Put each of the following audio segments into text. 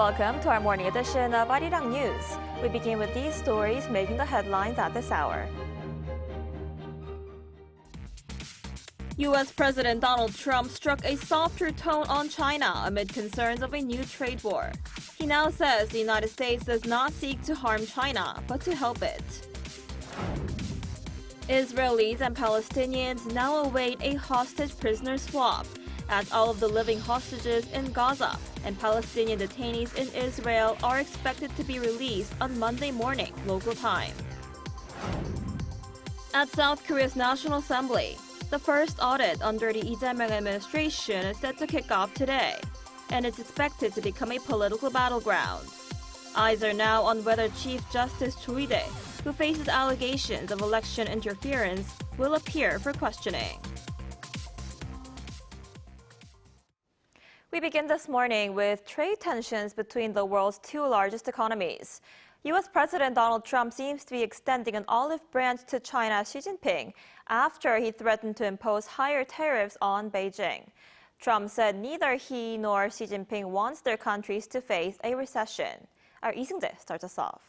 Welcome to our morning edition of Arirang News. We begin with these stories making the headlines at this hour. U.S. President Donald Trump struck a softer tone on China amid concerns of a new trade war. He now says the United States does not seek to harm China, but to help it. Israelis and Palestinians now await a hostage prisoner swap, as all of the living hostages in Gaza and Palestinian detainees in Israel are expected to be released on Monday morning, local time. At South Korea's National Assembly, the first audit under the Lee Jae-myung administration is set to kick off today, and it's expected to become a political battleground. Eyes are now on whether Chief Justice Cho Lee-dae, who faces allegations of election interference, will appear for questioning. We begin this morning with trade tensions between the world's two largest economies. U.S. President Donald Trump seems to be extending an olive branch to China's Xi Jinping after he threatened to impose higher tariffs on Beijing. Trump said neither he nor Xi Jinping wants their countries to face a recession. Our Lee Seung-jae starts us off.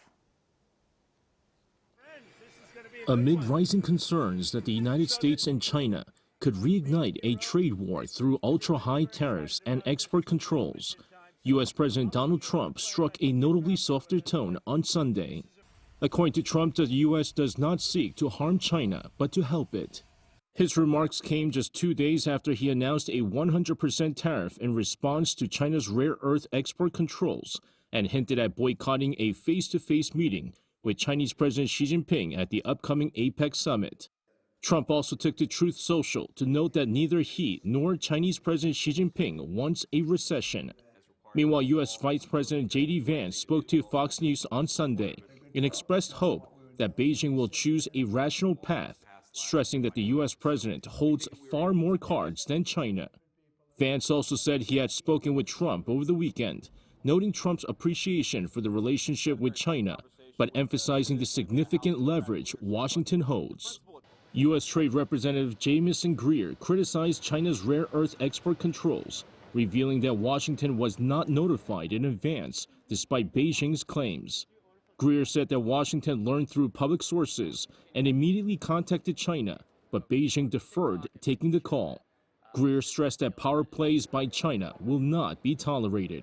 Amid rising concerns that the United States and China could reignite a trade war through ultra-high tariffs and export controls, U.S. President Donald Trump struck a notably softer tone on Sunday. According to Trump, the U.S. does not seek to harm China, but to help it. His remarks came just 2 days after he announced a 100% tariff in response to China's rare earth export controls and hinted at boycotting a face-to-face meeting with Chinese President Xi Jinping at the upcoming APEC summit. Trump also took to Truth Social to note that neither he nor Chinese President Xi Jinping wants a recession. Meanwhile, U.S. Vice President J.D. Vance spoke to Fox News on Sunday and expressed hope that Beijing will choose a rational path, stressing that the U.S. president holds far more cards than China. Vance also said he had spoken with Trump over the weekend, noting Trump's appreciation for the relationship with China, but emphasizing the significant leverage Washington holds. U.S. Trade Representative Jamieson Greer criticized China's rare earth export controls, revealing that Washington was not notified in advance, despite Beijing's claims. Greer said that Washington learned through public sources and immediately contacted China, but Beijing deferred taking the call. Greer stressed that power plays by China will not be tolerated.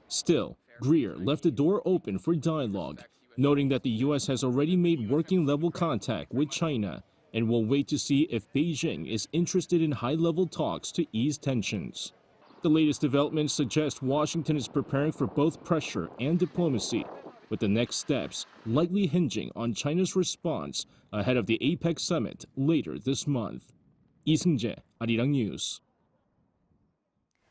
Still, Greer left the door open for dialogue, noting that the U.S. has already made working-level contact with China and will wait to see if Beijing is interested in high-level talks to ease tensions. The latest developments suggest Washington is preparing for both pressure and diplomacy, with the next steps likely hinging on China's response ahead of the APEC summit later this month. Lee Seung-jae, Arirang News.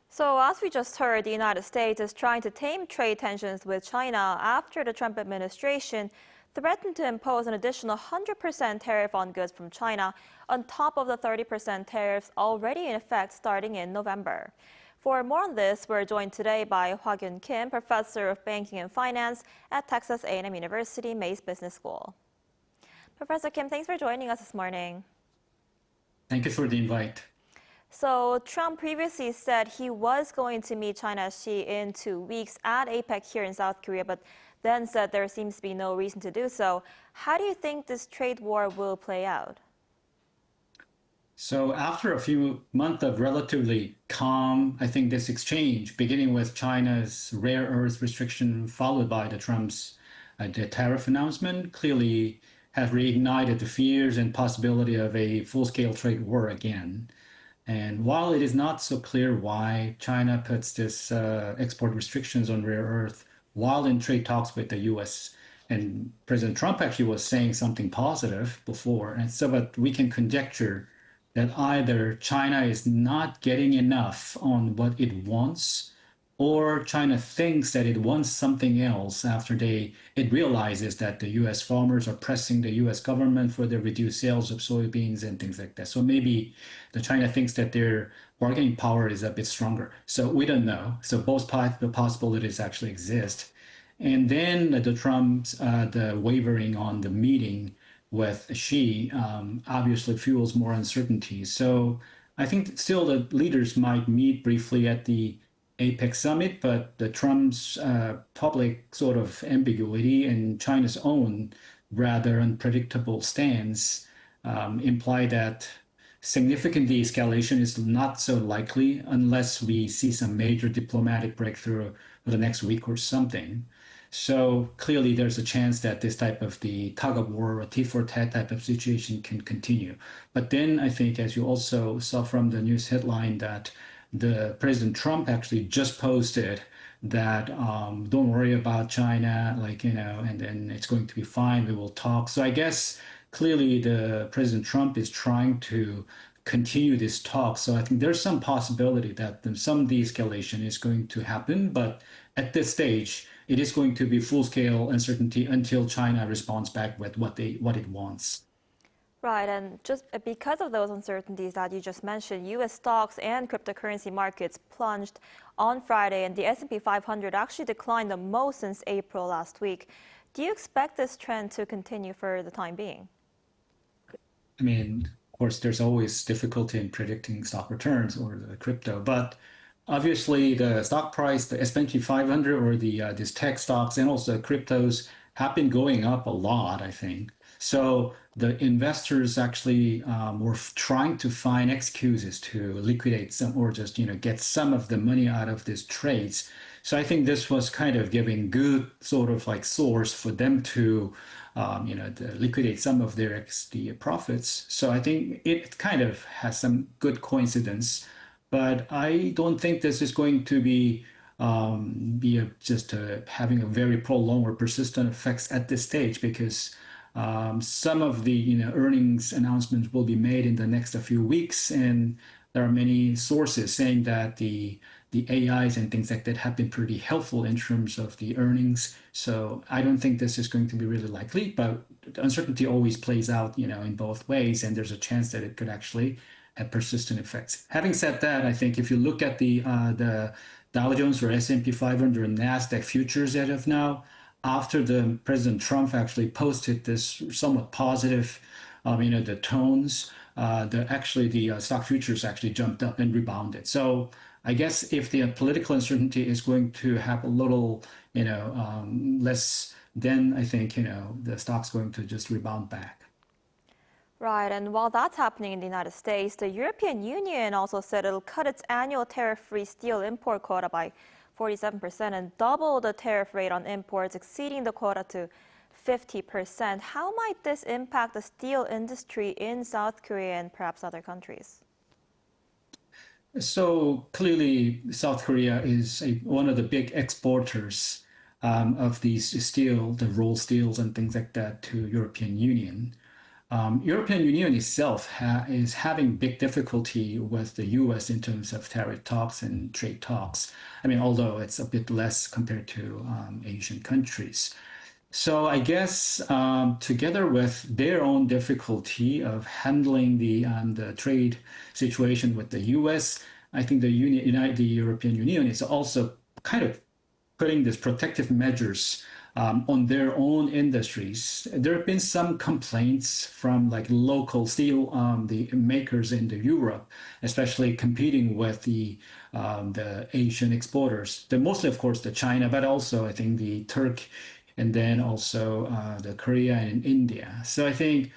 So as we just heard, the United States is trying to tame trade tensions with China after the Trump administration threatened to impose an additional 100% tariff on goods from China on top of the 30% tariffs already in effect starting in November. For more on this, we're joined today by Hwa-Kyun Kim, Professor of Banking and Finance at Texas A&M University Mays Business School. Professor Kim, thanks for joining us this morning. Thank you for the invite. So Trump previously said he was going to meet China's Xi in 2 weeks at APEC here in South Korea, but then said there seems to be no reason to do so. How do you think this trade war will play out? So after a few months of relatively calm, I think this exchange, beginning with China's rare earth restriction, followed by the Trump's the tariff announcement, clearly have reignited the fears and possibility of a full-scale trade war again. And while it is not so clear why China puts this export restrictions on rare earth while in trade talks with the U.S., and President Trump actually was saying something positive before, and so but we can conjecture that either China is not getting enough on what it wants, or China thinks that it wants something else after it realizes that the U.S. farmers are pressing the U.S. government for the reduced sales of soybeans and things like that. So maybe the China thinks that their bargaining power is a bit stronger. So we don't know. So both possibilities actually exist. And then the Trump's the wavering on the meeting with Xi obviously fuels more uncertainty. So I think still the leaders might meet briefly at the APEC summit, but the Trump's public sort of ambiguity and China's own rather unpredictable stance imply that significant de-escalation is not so likely unless we see some major diplomatic breakthrough for the next week or something. So clearly, there's a chance that this type of the tug of war or tit for tat type of situation can continue. But then I think, as you also saw from the news headline, that the President Trump actually just posted that don't worry about China, like, and then it's going to be fine. We will talk. So I guess clearly the President Trump is trying to continue this talk. So I think there's some possibility that some de-escalation is going to happen. But at this stage, it is going to be full-scale uncertainty until China responds back with what it wants. Right, and just because of those uncertainties that you just mentioned, U.S. stocks and cryptocurrency markets plunged on Friday, and the S&P 500 actually declined the most since April last week. Do you expect this trend to continue for the time being? I mean, of course, there's always difficulty in predicting stock returns or the crypto, but obviously the stock price, the S&P 500 or these tech stocks and also cryptos have been going up a lot, I think. So the investors actually were trying to find excuses to liquidate some or just get some of the money out of these trades. So I think this was kind of giving good sort of like source for them to to liquidate some of their the profits. So I think it kind of has some good coincidence, but I don't think this is going to be just having a very prolonged or persistent effects at this stage because some of the earnings announcements will be made in the next few weeks, and there are many sources saying that the AIs and things like that have been pretty helpful in terms of the earnings. So I don't think this is going to be really likely, but the uncertainty always plays out, in both ways, and there's a chance that it could actually have persistent effects. Having said that, I think if you look at the Dow Jones or S&P 500 and Nasdaq futures as of now, after the President Trump actually posted this somewhat positive, the tones, the stock futures actually jumped up and rebounded. So I guess if the political uncertainty is going to have a little, less, then I think, the stock's going to just rebound back. Right, and while that's happening in the United States, the European Union also said it'll cut its annual tariff-free steel import quota by 47% and double the tariff rate on imports exceeding the quota to 50%. How might this impact the steel industry in South Korea and perhaps other countries? So clearly, South Korea is one of the big exporters of these steel, the rolled steels and things like that to European Union. European Union itself is having big difficulty with the U.S. in terms of tariff talks and trade talks. I mean, although it's a bit less compared to Asian countries. So I guess together with their own difficulty of handling the trade situation with the U.S., I think the European Union is also kind of putting these protective measures on their own industries. There have been some complaints from like local steel the makers in Europe, especially competing with the Asian exporters. They're mostly, of course, the China, but also I think the Turk, and then also the Korea and India. So I think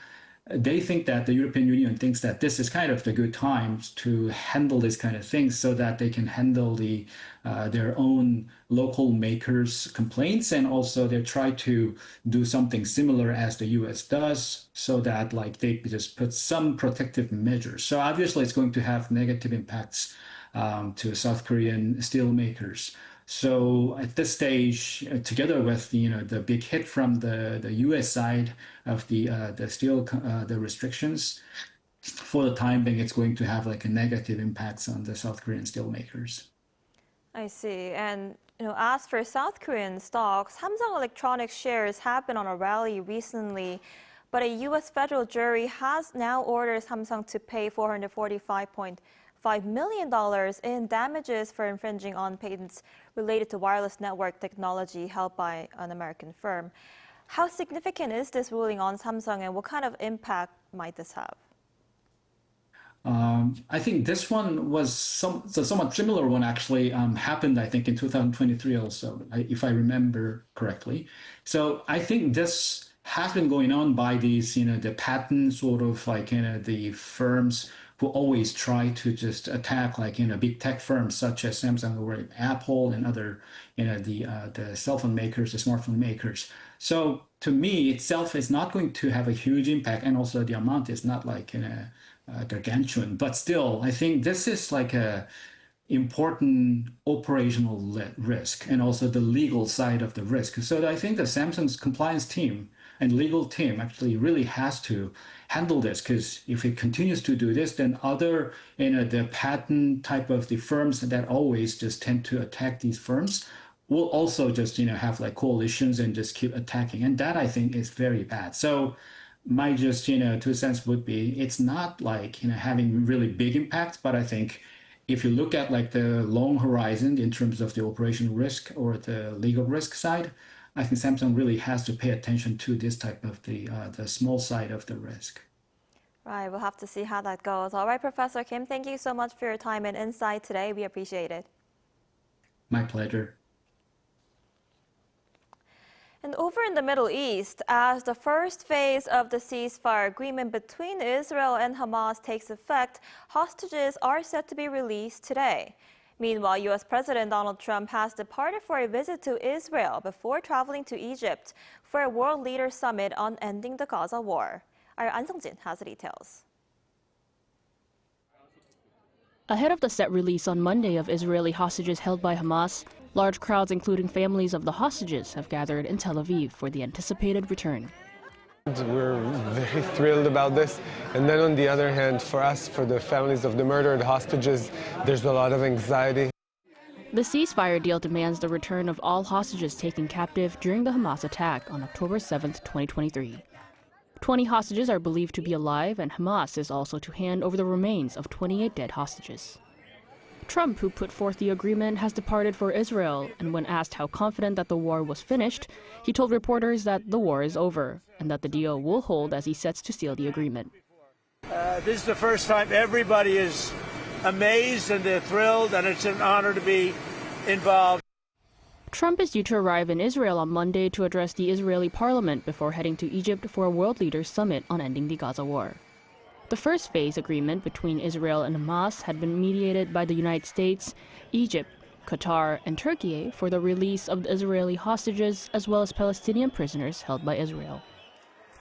they think that the European Union thinks that this is kind of the good times to handle this kind of things so that they can handle their own local makers' complaints, and also they try to do something similar as the U.S. does so that like they just put some protective measures. So obviously it's going to have negative impacts to South Korean steel makers. So at this stage, together with the big hit from the U.S. side of the steel the restrictions, for the time being, it's going to have like a negative impacts on the South Korean steel makers. I see. And as for South Korean stocks, Samsung Electronics shares have been on a rally recently, but a U.S. federal jury has now ordered Samsung to pay $445.5 million in damages for infringing on patents related to wireless network technology held by an American firm. How significant is this ruling on Samsung, and what kind of impact might this have? I think this one was a somewhat similar one actually happened, I think, in 2023 also, if I remember correctly. So I think this has been going on by these, the patent sort of like, the firms who always try to just attack like, big tech firms such as Samsung or Apple and other, the cell phone makers, the smartphone makers. So to me itself is not going to have a huge impact, and also the amount is not like gargantuan. But still, I think this is like a important operational risk and also the legal side of the risk. So I think the Samsung's compliance team and legal team actually really has to handle this, because if it continues to do this, then other, the patent type of the firms that always just tend to attack these firms will also just, have like coalitions and just keep attacking. And that I think is very bad. So my just, 2 cents would be, it's not like, having really big impact, but I think if you look at like the long horizon in terms of the operational risk or the legal risk side, I think Samsung really has to pay attention to this type of the small side of the risk. Right, we'll have to see how that goes. All right, Professor Kim, thank you so much for your time and insight today. We appreciate it. My pleasure. And over in the Middle East, as the first phase of the ceasefire agreement between Israel and Hamas takes effect, hostages are set to be released today. Meanwhile, U.S. President Donald Trump has departed for a visit to Israel before traveling to Egypt for a world leaders summit on ending the Gaza war. Our An Sung-jin has the details. Ahead of the set release on Monday of Israeli hostages held by Hamas, large crowds including families of the hostages have gathered in Tel Aviv for the anticipated return. We're very thrilled about this. And then on the other hand, for us, for the families of the murdered hostages, there's a lot of anxiety. The ceasefire deal demands the return of all hostages taken captive during the Hamas attack on October 7, 2023. 20 hostages are believed to be alive, and Hamas is also to hand over the remains of 28 dead hostages. Trump, who put forth the agreement, has departed for Israel, and when asked how confident that the war was finished, he told reporters that the war is over and that the deal will hold as he sets to seal the agreement. This is the first time everybody is amazed and they're thrilled, and it's an honor to be involved. Trump is due to arrive in Israel on Monday to address the Israeli parliament before heading to Egypt for a world leaders summit on ending the Gaza war. The first phase agreement between Israel and Hamas had been mediated by the United States, Egypt, Qatar, and Turkey for the release of the Israeli hostages as well as Palestinian prisoners held by Israel.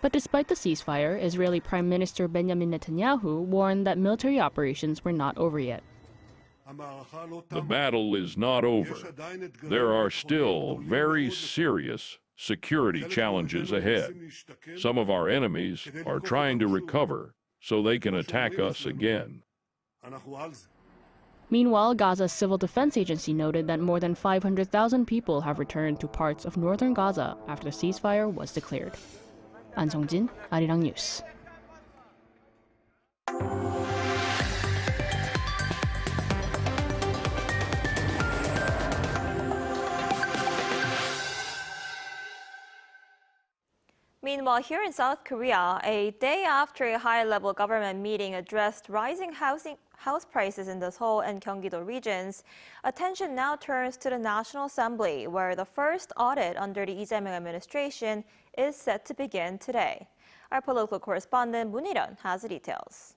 But despite the ceasefire, Israeli Prime Minister Benjamin Netanyahu warned that military operations were not over yet. The battle is not over. There are still very serious security challenges ahead. Some of our enemies are trying to recover so they can attack us again. Meanwhile, Gaza's Civil Defense Agency noted that more than 500,000 people have returned to parts of northern Gaza after the ceasefire was declared. An Sung-jin, Arirang News. Meanwhile, here in South Korea, a day after a high-level government meeting addressed rising house prices in the Seoul and Gyeonggi-do regions, attention now turns to the National Assembly, where the first audit under the Lee Jae-myung administration is set to begin today. Our political correspondent Moon Il-yeon has the details.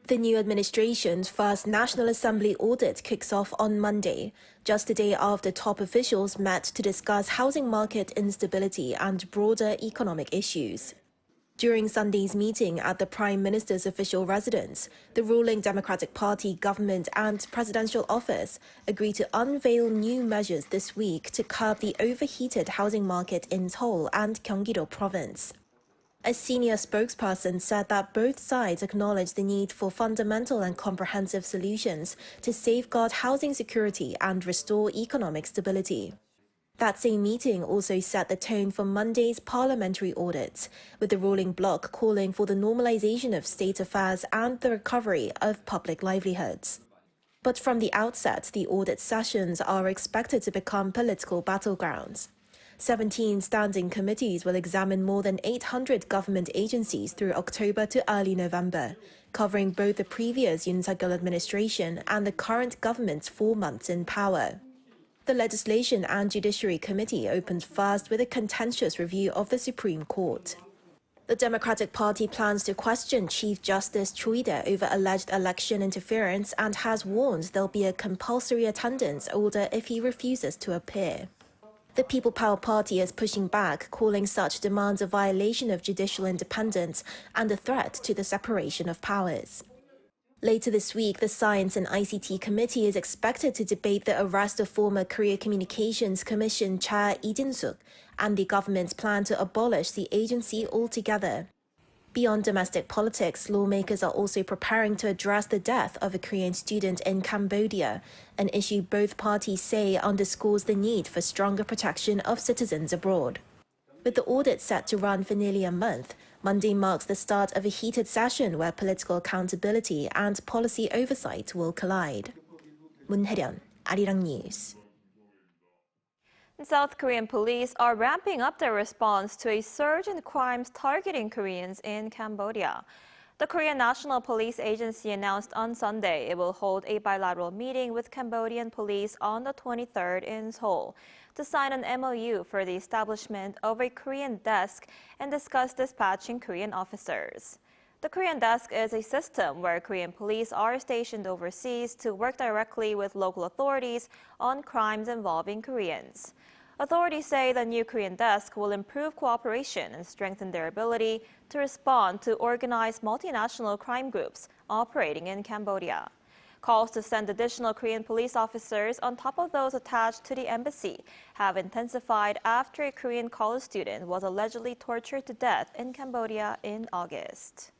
The new administration's first National Assembly audit kicks off on Monday, just a day after top officials met to discuss housing market instability and broader economic issues. During Sunday's meeting at the Prime Minister's official residence, the ruling Democratic Party government and presidential office agreed to unveil new measures this week to curb the overheated housing market in Seoul and Gyeonggi-do province. A senior spokesperson said that both sides acknowledge the need for fundamental and comprehensive solutions to safeguard housing security and restore economic stability. That same meeting also set the tone for Monday's parliamentary audits, with the ruling bloc calling for the normalization of state affairs and the recovery of public livelihoods. But from the outset, the audit sessions are expected to become political battlegrounds. 17 standing committees will examine more than 800 government agencies through October to early November, covering both the previous Yoon Suk-yeol administration and the current government's 4 months in power. The Legislation and Judiciary Committee opened first with a contentious review of the Supreme Court. The Democratic Party plans to question Chief Justice Choi over alleged election interference and has warned there'll be a compulsory attendance order if he refuses to appear. The People Power Party is pushing back, calling such demands a violation of judicial independence and a threat to the separation of powers. Later this week, the Science and ICT Committee is expected to debate the arrest of former Korea Communications Commission Chair Lee Jin-suk and the government's plan to abolish the agency altogether. Beyond domestic politics, lawmakers are also preparing to address the death of a Korean student in Cambodia, an issue both parties say underscores the need for stronger protection of citizens abroad. With the audit set to run for nearly a month, Monday marks the start of a heated session where political accountability and policy oversight will collide. Moon Hae-ryun, Arirang News. South Korean police are ramping up their response to a surge in crimes targeting Koreans in Cambodia. The Korean National Police Agency announced on Sunday it will hold a bilateral meeting with Cambodian police on the 23rd in Seoul to sign an MOU for the establishment of a Korean desk and discuss dispatching Korean officers. The Korean desk is a system where Korean police are stationed overseas to work directly with local authorities on crimes involving Koreans. Authorities say the new Korean desk will improve cooperation and strengthen their ability to respond to organized multinational crime groups operating in Cambodia. Calls to send additional Korean police officers on top of those attached to the embassy have intensified after a Korean college student was allegedly tortured to death in Cambodia in August.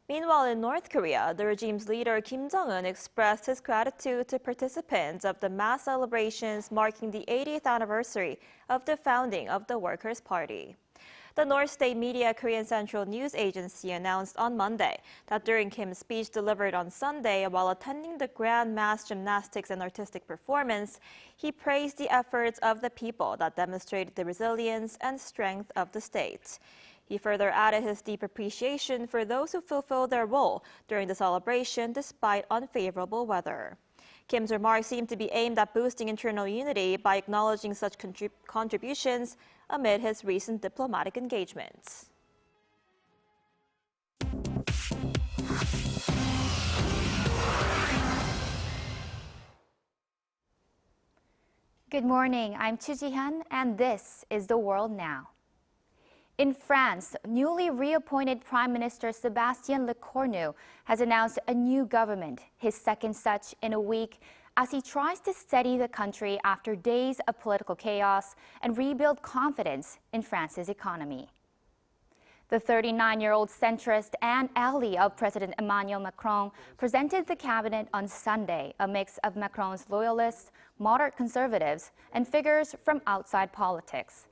Meanwhile, in North Korea, the regime's leader Kim Jong-un expressed his gratitude to participants of the mass celebrations marking the 80th anniversary of the founding of the Workers' Party. The North State Media Korean Central News Agency announced on Monday that during Kim's speech delivered on Sunday while attending the Grand Mass Gymnastics and Artistic Performance, he praised the efforts of the people that demonstrated the resilience and strength of the state. He further added his deep appreciation for those who fulfilled their role during the celebration despite unfavorable weather. Kim's remarks seem to be aimed at boosting internal unity by acknowledging such contributions amid his recent diplomatic engagements. Good morning, I'm Chu Ji-hyun, and this is The World Now. In France, newly reappointed Prime Minister Sébastien Lecornu has announced a new government, his second such in a week, as he tries to steady the country after days of political chaos and rebuild confidence in France's economy. The 39-year-old centrist and ally of President Emmanuel Macron presented the cabinet on Sunday, a mix of Macron's loyalists, moderate conservatives, and figures from outside politics.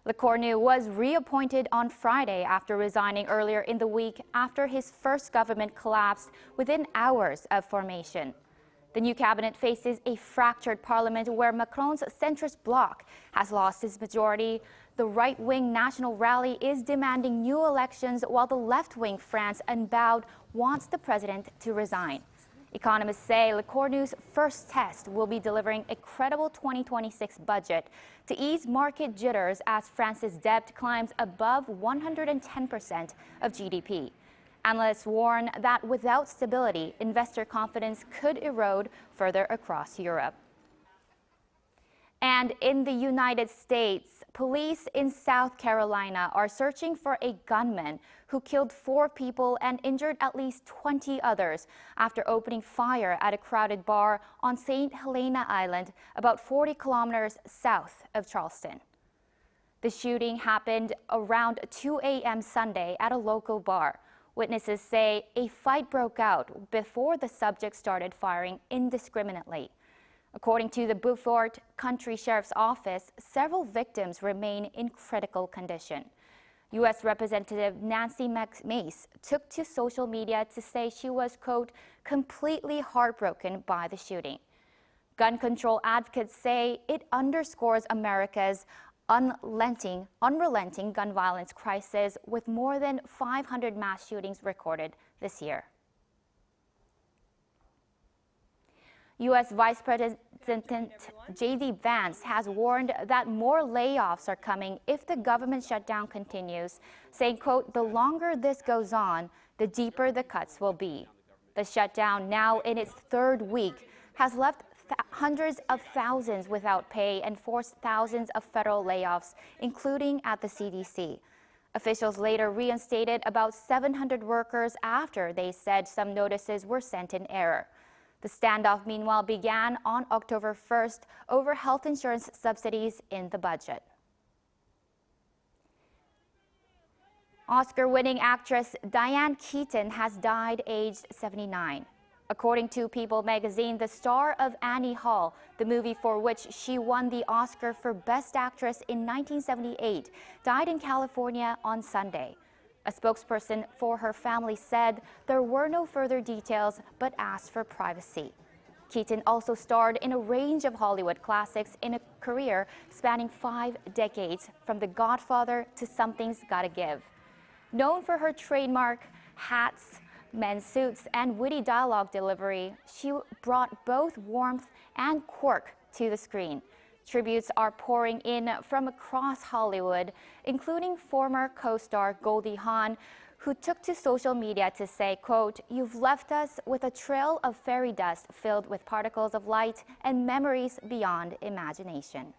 Lecornu was reappointed on Friday after resigning earlier in the week after his first government collapsed within hours of formation. The new cabinet faces a fractured parliament where Macron's centrist bloc has lost its majority. The right-wing National Rally is demanding new elections while the left-wing France Unbowed wants the president to resign. Economists say Lecornu's first test will be delivering a credible 2026 budget to ease market jitters as France's debt climbs above 110% of GDP. Analysts warn that without stability, investor confidence could erode further across Europe. And in the United States, police in South Carolina are searching for a gunman who killed 4 people and injured at least 20 others after opening fire at a crowded bar on St. Helena Island, about 40 kilometers south of Charleston. The shooting happened around 2 a.m. Sunday at a local bar. Witnesses say a fight broke out before the subject started firing indiscriminately. According to the Beaufort County Sheriff's Office, several victims remain in critical condition. U.S. Representative Nancy Mace took to social media to say she was, quote, completely heartbroken by the shooting. Gun control advocates say it underscores America's unrelenting gun violence crisis, with more than 500 mass shootings recorded this year. U.S. Vice President J.D. Vance has warned that more layoffs are coming if the government shutdown continues, saying, quote, "The longer this goes on, the deeper the cuts will be." The shutdown, now in its third week, has left hundreds of thousands without pay and forced thousands of federal layoffs, including at the CDC. Officials later reinstated about 700 workers after they said some notices were sent in error. The standoff, meanwhile, began on October 1st over health insurance subsidies in the budget. Oscar-winning actress Diane Keaton has died aged 79. According to People magazine, the star of Annie Hall, the movie for which she won the Oscar for Best Actress in 1978, died in California on Sunday. A spokesperson for her family said there were no further details but asked for privacy. Keaton also starred in a range of Hollywood classics in a career spanning 5 decades, from The Godfather to Something's Gotta Give. Known for her trademark hats, men's suits, and witty dialogue delivery, she brought both warmth and quirk to the screen. Tributes are pouring in from across Hollywood, including former co-star Goldie Hawn, who took to social media to say, quote, "You've left us with a trail of fairy dust filled with particles of light and memories beyond imagination."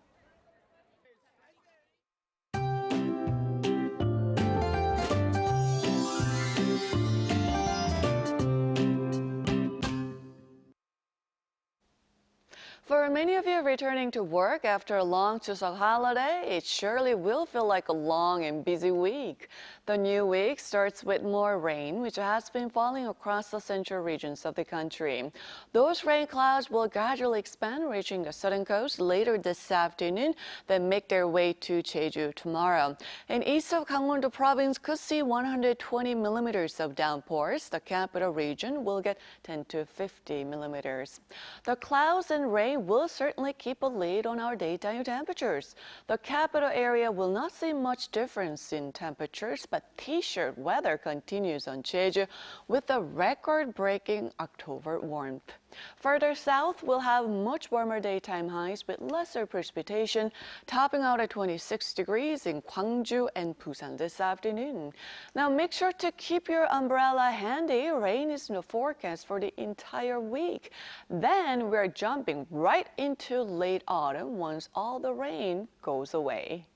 For many of you returning to work after a long Chuseok holiday, it surely will feel like a long and busy week. The new week starts with more rain, which has been falling across the central regions of the country. Those rain clouds will gradually expand, reaching the southern coast later this afternoon, then make their way to Jeju tomorrow. And east of Gangwon-do province could see 120 millimeters of downpours. The capital region will get 10 to 50 millimeters. The clouds and rain will certainly keep a lid on our daytime temperatures. The capital area will not see much difference in temperatures, but t-shirt weather continues on Jeju with a record-breaking October warmth. Further south, we'll have much warmer daytime highs with lesser precipitation, topping out at 26 degrees in Gwangju and Busan this afternoon. Now make sure to keep your umbrella handy. Rain is in the forecast for the entire week. Then we're jumping right into late autumn once all the rain goes away.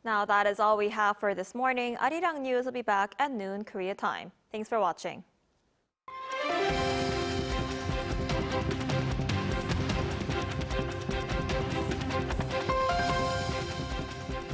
Now that is all we have for this morning. Arirang News will be back at noon Korea time. Thanks for watching.